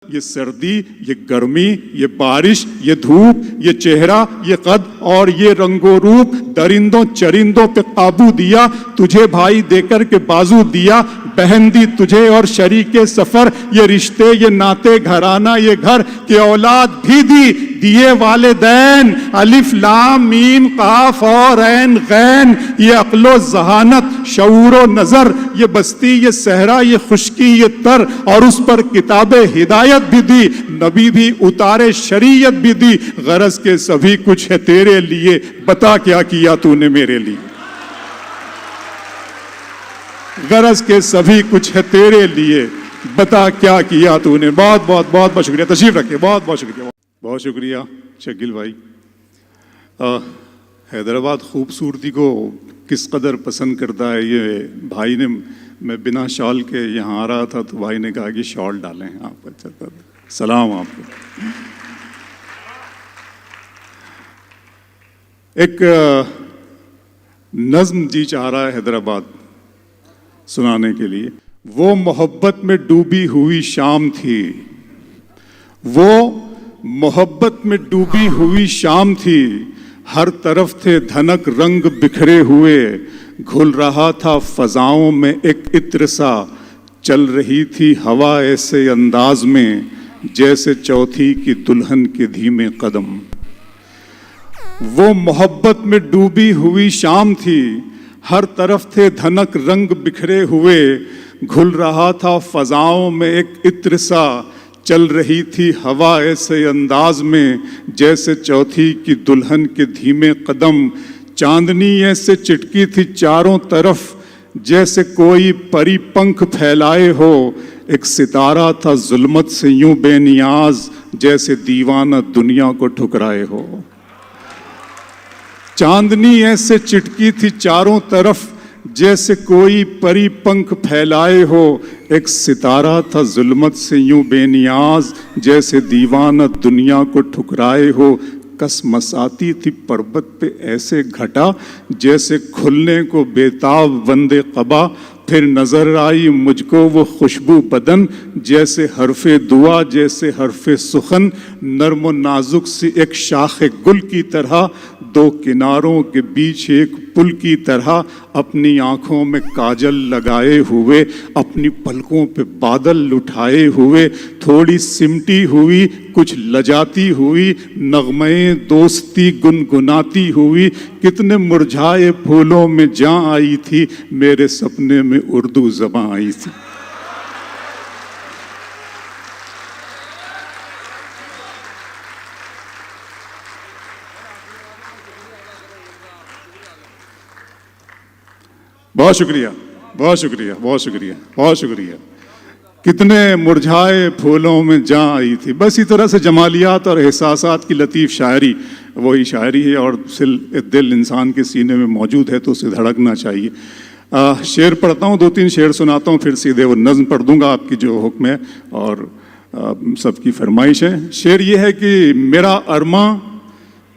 یہ سردی، یہ گرمی، یہ بارش، یہ دھوپ، یہ چہرہ، یہ قد اور یہ رنگ و روپ، درندوں چرندوں پہ قابو دیا، تجھے بھائی دے کر کے بازو دیا، بہن دی تجھے اور شریک سفر، یہ رشتے، یہ ناتے، گھرانہ، یہ گھر، کہ اولاد بھی دی، دیے والدین، الف لام میم قاف اور عین غین، یہ عقل و ذہانت، شعور و نظر، یہ بستی، یہ صحرا، یہ خشکی، یہ تر، اور اس پر کتاب ہدایت بھی دی، نبی بھی اتارے، شریعت بھی دی، غرض کے سبھی کچھ ہے تیرے لیے، بتا کیا کیا تو نے میرے لیے، غرض کے سبھی کچھ ہے تیرے لیے، بتا کیا کیا تو نے۔ بہت بہت بہت بہت شکریہ، تشریف رکھیں، بہت بہت شکریہ، بہت شکریہ شکیل بھائی۔ حیدرآباد خوبصورتی کو کس قدر پسند کرتا ہے یہ بھائی نے، میں بنا شال کے یہاں آ رہا تھا تو بھائی نے کہا کہ شال ڈالیں آپ کو، چلتا تھا، سلام آپ کو۔ ایک نظم جی چاہ رہا ہے حیدرآباد سنانے کے لیے۔ وہ محبت میں ڈوبی ہوئی شام تھی، وہ محبت میں ڈوبی ہوئی شام تھی، ہر طرف تھے دھنک رنگ بکھرے ہوئے، گھل رہا تھا فضاؤں میں ایک عطر سا، چل رہی تھی ہوا ایسے انداز میں جیسے چوتھی کی دلہن کے دھیمے قدم۔ وہ محبت میں ڈوبی ہوئی شام تھی، ہر طرف تھے دھنک رنگ بکھرے ہوئے، گھل رہا تھا فضاؤں میں ایک عطر سا، چل رہی تھی ہوا ایسے انداز میں جیسے چوتھی کی دلہن کے دھیمے قدم، چاندنی ایسے چٹکی تھی چاروں طرف جیسے کوئی پری پنکھ پھیلائے ہو، ایک ستارہ تھا ظلمت سے یوں بے نیاز جیسے دیوانہ دنیا کو ٹھکرائے ہو۔ چاندنی ایسے چٹکی تھی چاروں طرف جیسے کوئی پری پنکھ پھیلائے ہو، ایک ستارہ تھا ظلمت سے یوں بے نیاز جیسے دیوانہ دنیا کو ٹھکرائے ہو، کس مساتی تھی پربت پہ ایسے گھٹا جیسے کھلنے کو بےتاب بند قبا، پھر نظر آئی مجھ کو وہ خوشبو بدن جیسے حرف دعا جیسے حرف سخن، نرم و نازک سی ایک شاخ گل کی طرح، دو کناروں کے بیچ ایک پل کی طرح، اپنی آنکھوں میں کاجل لگائے ہوئے، اپنی پلکوں پہ بادل اٹھائے ہوئے، تھوڑی سمٹی ہوئی کچھ لجاتی ہوئی، نغمے دوستی گنگناتی ہوئی، کتنے مرجھائے پھولوں میں جاں آئی تھی، میرے سپنے میں اردو زباں آئی تھی۔ بہت شکریہ، بہت شکریہ، بہت شکریہ، بہت شکریہ۔ کتنے مرجھائے پھولوں میں جاں آئی تھی۔ بس اس طرح سے جمالیات اور احساسات کی لطیف شاعری وہی شاعری ہے، اور دل انسان کے سینے میں موجود ہے تو اسے دھڑکنا چاہیے۔ شعر پڑھتا ہوں، 2-3 شعر سناتا ہوں، پھر سیدھے وہ نظم پڑھ دوں گا آپ کی جو حکم ہے اور سب کی فرمائش ہے۔ شعر یہ ہے کہ میرا ارماں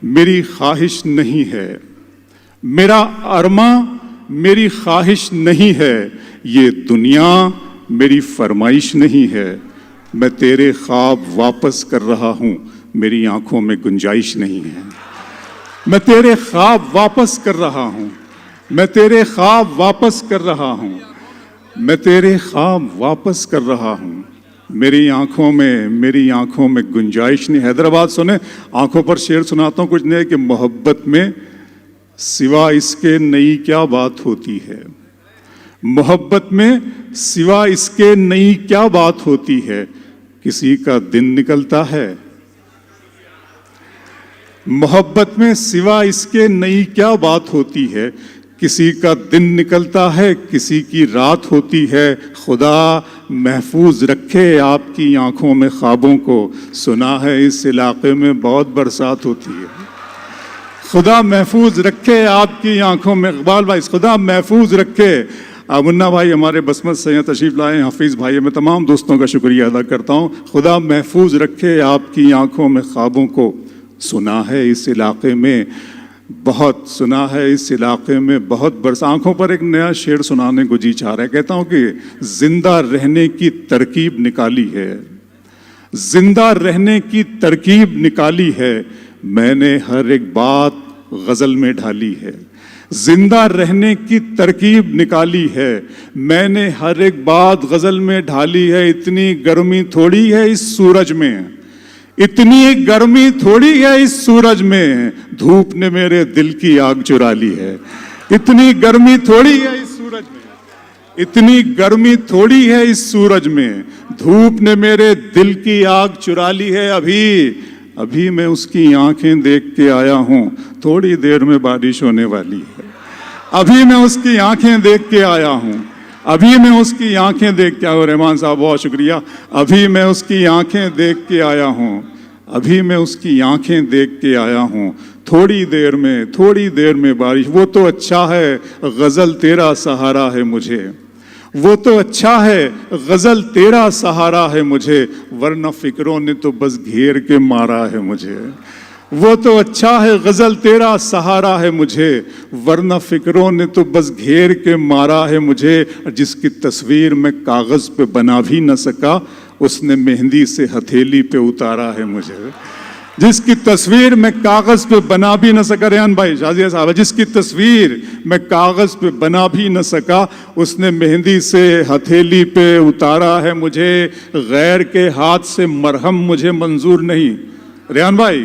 میری خواہش نہیں ہے، میرا ارماں میری خواہش نہیں ہے، یہ دنیا میری فرمائش نہیں ہے، میں تیرے خواب واپس کر رہا ہوں، میری آنکھوں میں گنجائش نہیں ہے، میں تیرے خواب واپس کر رہا ہوں، میں تیرے خواب واپس کر رہا ہوں، میں تیرے خواب واپس کر رہا ہوں، میری آنکھوں میں گنجائش نہیں۔ حیدرآباد سنیں، آنکھوں پر شعر سناتا ہوں کچھ نہیں کہ محبت میں سوا اس کے نئی کیا بات ہوتی ہے، محبت میں سوا اس کے نئی کیا بات ہوتی ہے، کسی کا دن نکلتا ہے، محبت میں سوا اس کے نئی کیا بات ہوتی ہے، کسی کا دن نکلتا ہے، کسی کی رات ہوتی ہے، خدا محفوظ رکھے آپ کی آنکھوں میں خوابوں کو، سنا ہے اس علاقے میں بہت برسات ہوتی ہے، خدا محفوظ رکھے آپ کی آنکھوں میں، اقبال بھائی خدا محفوظ رکھے۔ منا بھائی ہمارے بسمت سے تشریف لائے، حفیظ بھائی، میں تمام دوستوں کا شکریہ ادا کرتا ہوں، خدا محفوظ رکھے آپ کی آنکھوں میں خوابوں کو، سنا ہے اس علاقے میں بہت برس۔ آنکھوں پر ایک نیا شعر سنانے کو جی چاہ رہا ہے، کہتا ہوں کہ زندہ رہنے کی ترکیب نکالی ہے، زندہ رہنے کی ترکیب نکالی ہے میں نے ہر ایک بات غزل میں ڈھالی ہے، زندہ رہنے کی ترکیب نکالی ہے میں نے ہر ایک بات غزل میں ڈھالی ہے۔ اتنی گرمی تھوڑی ہے اس سورج میں، اتنی گرمی تھوڑی ہے اس سورج میں، دھوپ نے میرے دل کی آگ چرا لی ہے۔ اتنی گرمی تھوڑی ہے اس سورج میں، اتنی گرمی تھوڑی ہے اس سورج میں، دھوپ نے میرے دل کی آگ چرا لی ہے۔ ابھی میں اس کی آنکھیں دیکھ کے آیا ہوں، تھوڑی دیر میں بارش ہونے والی ہے۔ ابھی میں اس کی آنکھیں دیکھ کے آیا ہوں، ابھی میں اس کی آنکھیں دیکھ کے آیا ہوں۔ رحمان صاحب بہت شکریہ۔ ابھی میں اس کی آنکھیں دیکھ کے آیا ہوں، ابھی میں اس کی آنکھیں دیکھ کے آیا ہوں، تھوڑی دیر میں بارش۔ وہ تو اچھا ہے غزل تیرا سہارا ہے مجھے، وہ تو اچھا ہے غزل تیرا سہارا ہے مجھے، ورنہ فکروں نے تو بس گھیر کے مارا ہے مجھے۔ وہ تو اچھا ہے غزل تیرا سہارا ہے مجھے، ورنہ فکروں نے تو بس گھیر کے مارا ہے مجھے۔ جس کی تصویر میں کاغذ پہ بنا بھی نہ سکا، اس نے مہندی سے ہتھیلی پہ اتارا ہے مجھے۔ جس کی تصویر میں کاغذ پہ بنا بھی نہ سکا، ریحان بھائی شازیہ صاحب، جس کی تصویر میں کاغذ پہ بنا بھی نہ سکا، اس نے مہندی سے ہتھیلی پہ اتارا ہے مجھے۔ غیر کے ہاتھ سے مرہم مجھے منظور نہیں، ریحان بھائی،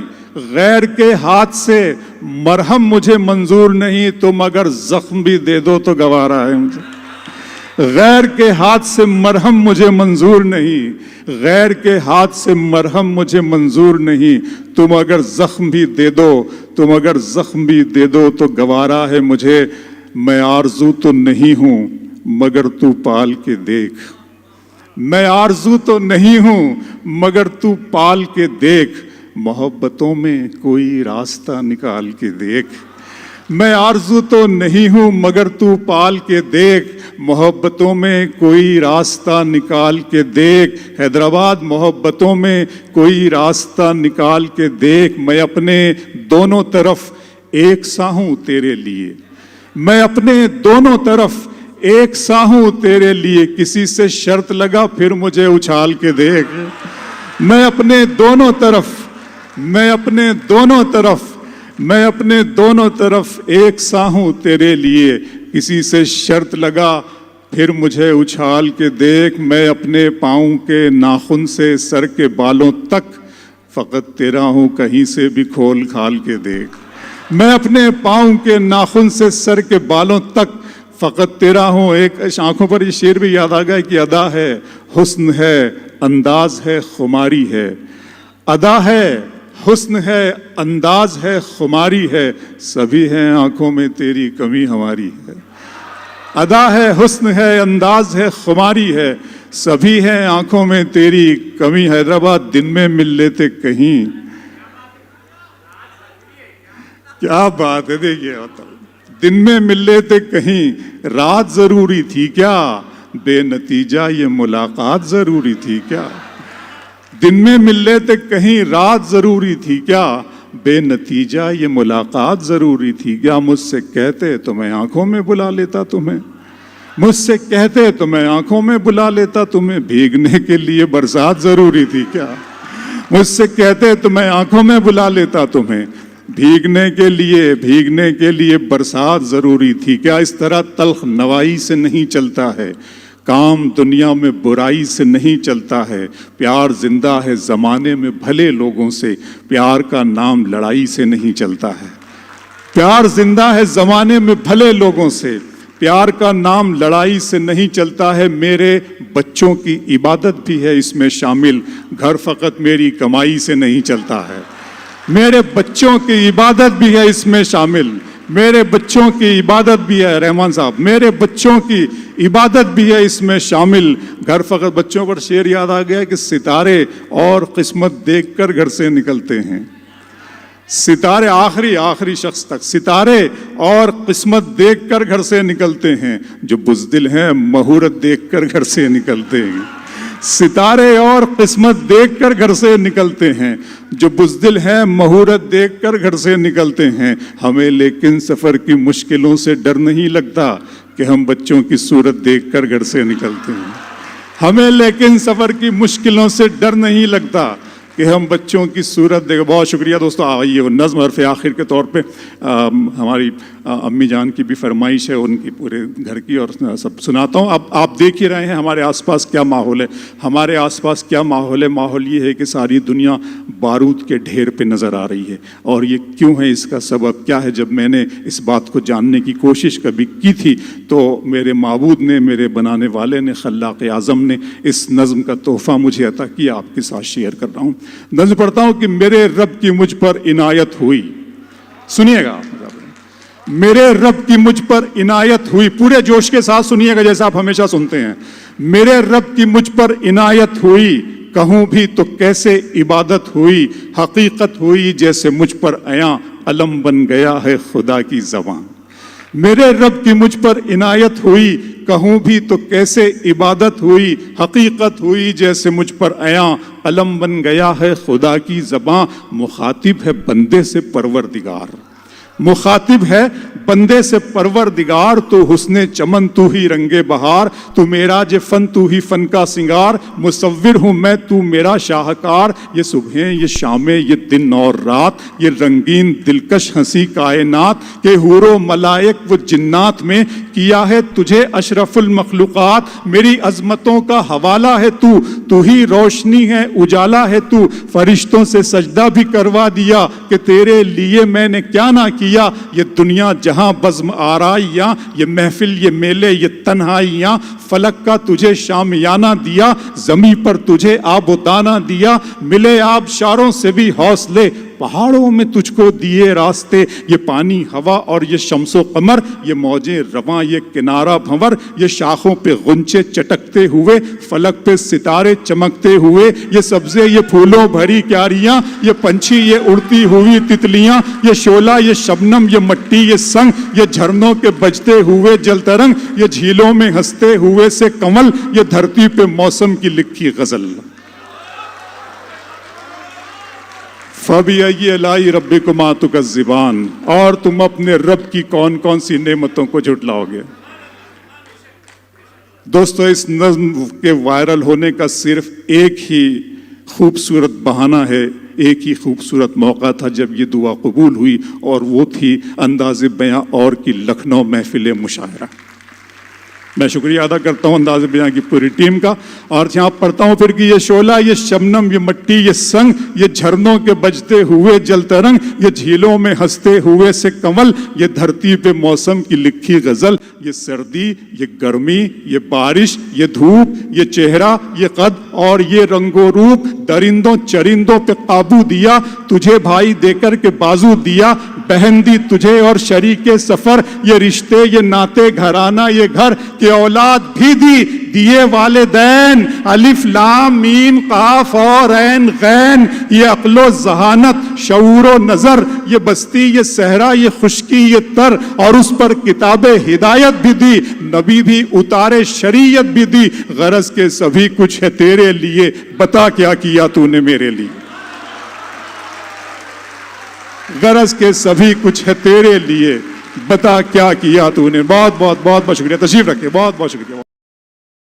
غیر کے ہاتھ سے مرہم مجھے منظور نہیں، تم اگر زخم بھی دے دو تو گوارا ہے مجھے۔ غیر کے ہاتھ سے مرہم مجھے منظور نہیں، غیر کے ہاتھ سے مرہم مجھے منظور نہیں، تم اگر زخم بھی دے دو تو گوارا ہے مجھے۔ میں آرزو تو نہیں ہوں مگر تو پال کے دیکھ، میں آرزو تو نہیں ہوں مگر تو پال کے دیکھ، محبتوں میں کوئی راستہ نکال کے دیکھ۔ میں آرزو تو نہیں ہوں مگر تو پال کے دیکھ، محبتوں میں کوئی راستہ نکال کے دیکھ۔ حیدرآباد محبتوں میں کوئی راستہ نکال کے دیکھ، میں اپنے دونوں طرف ایک سا ہوں تیرے لیے، میں اپنے دونوں طرف ایک سا ہوں تیرے لیے، کسی سے شرط لگا پھر مجھے اچھال کے دیکھ۔ میں اپنے دونوں طرف ایک سا ہوں تیرے لیے، کسی سے شرط لگا پھر مجھے اچھال کے دیکھ۔ میں اپنے پاؤں کے ناخن سے سر کے بالوں تک فقط تیرا ہوں، کہیں سے بھی کھول کھال کے دیکھ۔ میں اپنے پاؤں کے ناخن سے سر کے بالوں تک فقط تیرا ہوں۔ ایک آنکھوں پر یہ شعر بھی یاد آ گیا کہ ادا ہے، حسن ہے، انداز ہے، خماری ہے، ادا ہے، حسن ہے، انداز ہے، خماری ہے، سبھی ہیں آنکھوں میں تیری کمی ہماری ہے۔ ادا ہے، حسن ہے، انداز ہے، خماری ہے، سبھی ہیں آنکھوں میں تیری کمی۔ حیدرآباد دن میں مل لیتے کہیں، کیا بات ہے، دیکھیے دن میں مل لیتے کہیں، رات ضروری تھی کیا، بے نتیجہ یہ ملاقات ضروری تھی کیا۔ دن میں مل لیتے کہیں، رات ضروری تھی کیا، بے نتیجہ یہ ملاقات ضروری تھی کیا۔ مجھ سے کہتے تو میں آنکھوں میں بلا لیتا تمہیں، مجھ سے کہتے تو میں آنکھوں میں بلا لیتا تمہیں، بھیگنے کے لیے برسات ضروری تھی کیا۔ مجھ سے کہتے تو میں آنکھوں میں بلا لیتا تمہیں، بھیگنے کے لیے برسات ضروری تھی کیا۔ اس طرح تلخ نوائی سے نہیں چلتا ہے کام، دنیا میں برائی سے نہیں چلتا ہے، پیار زندہ ہے زمانے میں بھلے لوگوں سے، پیار کا نام لڑائی سے نہیں چلتا ہے۔ پیار زندہ ہے زمانے میں بھلے لوگوں سے، پیار کا نام لڑائی سے نہیں چلتا ہے۔ میرے بچوں کی عبادت بھی ہے اس میں شامل، گھر فقط میری کمائی سے نہیں چلتا ہے۔ میرے بچوں کی عبادت بھی ہے اس میں شامل، میرے بچوں کی عبادت بھی ہے، رحمان صاحب، میرے بچوں کی عبادت بھی ہے اس میں شامل، گھر فقط۔ بچوں پر شعر یاد آ گیا کہ ستارے اور قسمت دیکھ کر گھر سے نکلتے ہیں، ستارے آخری شخص تک، ستارے اور قسمت دیکھ کر گھر سے نکلتے ہیں، جو بزدل ہیں مہورت دیکھ کر گھر سے نکلتے ہیں۔ ستارے اور قسمت دیکھ کر گھر سے نکلتے ہیں، جو بزدل ہیں مہورت دیکھ کر گھر سے نکلتے ہیں۔ ہمیں لیکن سفر کی مشکلوں سے ڈر نہیں لگتا کہ ہم بچوں کی صورت دیکھ کر گھر سے نکلتے ہیں۔ ہمیں لیکن سفر کی مشکلوں سے ڈر نہیں لگتا کہ ہم بچوں کی صورت دیکھ. بہت شکریہ دوستو. آئیے وہ نظم حرف آخر کے طور پہ ہماری امی جان کی بھی فرمائش ہے ان کی پورے گھر کی, اور سب سناتا ہوں. اب آپ دیکھ ہی رہے ہیں ہمارے آس پاس کیا ماحول ہے. ہمارے آس پاس کیا ماحول ہے؟ ماحول یہ ہے کہ ساری دنیا بارود کے ڈھیر پہ نظر آ رہی ہے. اور یہ کیوں ہے؟ اس کا سبب کیا ہے؟ جب میں نے اس بات کو جاننے کی کوشش کبھی کی تھی تو میرے معبود نے, میرے بنانے والے نے, خلاق اعظم نے اس نظم کا تحفہ مجھے عطا کیا. آپ کے ساتھ شیئر کر رہا ہوں. نظم پڑھتا ہوں کہ میرے رب کی مجھ پر عنایت ہوئی. سنیے گا, میرے رب کی مجھ پر عنایت ہوئی. پورے جوش کے ساتھ سنیے گا جیسا آپ ہمیشہ سنتے ہیں. میرے رب کی مجھ پر عنایت ہوئی, کہوں بھی تو کیسے عبادت ہوئی. حقیقت ہوئی جیسے مجھ پر عیاں, علم بن گیا ہے خدا کی زبان. میرے رب کی مجھ پر عنایت ہوئی, کہوں بھی تو کیسے عبادت ہوئی. حقیقت ہوئی جیسے مجھ پر عیاں, علم بن گیا ہے خدا کی زباں. مخاطب ہے بندے سے پروردگار, مخاطب ہے بندے سے پروردگار. تو حسن چمن تو ہی رنگ بہار, تو معراج فن تو ہی فن کا سنگار. مصور ہوں میں تو میرا شاہکار. یہ صبحیں یہ شامیں یہ دن اور رات, یہ رنگین دلکش ہنسی کائنات. کہ حور و ملائک و جنات میں کیا ہے تجھے اشرف المخلوقات. میری عظمتوں کا حوالہ ہے تو, تو ہی روشنی ہے اجالا ہے تو. فرشتوں سے سجدہ بھی کروا دیا کہ تیرے لیے میں نے کیا نہ کیا. یہ دنیا جہاں بزم آرائیاں, یہ محفل یہ میلے یہ تنہائیاں. فلک کا تجھے شامیانہ دیا, زمین پر تجھے آب و دانہ دیا. ملے آب شاروں سے بھی حوصلے, پہاڑوں میں تجھ کو دیے راستے. یہ پانی ہوا اور یہ شمس و قمر, یہ موجیں رواں یہ کنارہ بھنور. یہ شاخوں پہ غنچے چٹکتے ہوئے, فلک پہ ستارے چمکتے ہوئے. یہ سبزے یہ پھولوں بھری کیاریاں, یہ پنچھی یہ اڑتی ہوئی تتلیاں. یہ شعلہ یہ شبنم یہ مٹی یہ سنگ, یہ جھرنوں کے بجتے ہوئے جل ترنگ. یہ جھیلوں میں ہنستے ہوئے سے کمل, یہ دھرتی پہ موسم کی لکھی غزل. فَبِأَيِّ آلَاءِ رَبِّكُمَا تُكَذِّبَانِ. اور تم اپنے رب کی کون کون سی نعمتوں کو جھٹلاؤ گے؟ دوستو, اس نظم کے وائرل ہونے کا صرف ایک ہی خوبصورت بہانہ ہے, ایک ہی خوبصورت موقع تھا جب یہ دعا قبول ہوئی, اور وہ تھی انداز بیاں اور کی لکھنؤ محفل مشاعرہ. میں شکریہ ادا کرتا ہوں انداز بیاں کی پوری ٹیم کا. اور یہاں پڑھتا ہوں پھر کہ یہ شعلہ یہ شبنم یہ مٹی یہ سنگ, یہ جھرنوں کے بجتے ہوئے جل ترنگ. یہ جھیلوں میں ہنستے ہوئے سے کمل, یہ دھرتی پہ موسم کی لکھی غزل. یہ سردی یہ گرمی یہ بارش یہ دھوپ یہ چہرہ یہ قد اور یہ رنگ و روپ. درندوں چرندوں پہ قابو دیا, تجھے بھائی دے کر کے بازو دیا. بہن دی تجھے اور شریک سفر, یہ رشتے یہ ناتے گھرانہ یہ گھر. کہ اولاد بھی دیے والدین, الف لام میم قاف اور عین غین. یہ عقل و ذہانت شعور و نظر, یہ بستی یہ صحرا یہ خشکی یہ تر. اور اس پر کتاب ہدایت بھی دی, نبی بھی اتارے شریعت بھی دی. غرض کے سبھی کچھ ہے تیرے لیے, بتا کیا کیا تو نے میرے لیے. غرض کے سبھی کچھ ہے تیرے لیے, بتا کیا کیا تو نے. بہت بہت بہت بہت شکریہ. تشریف رکھیں. بہت بہت شکریہ.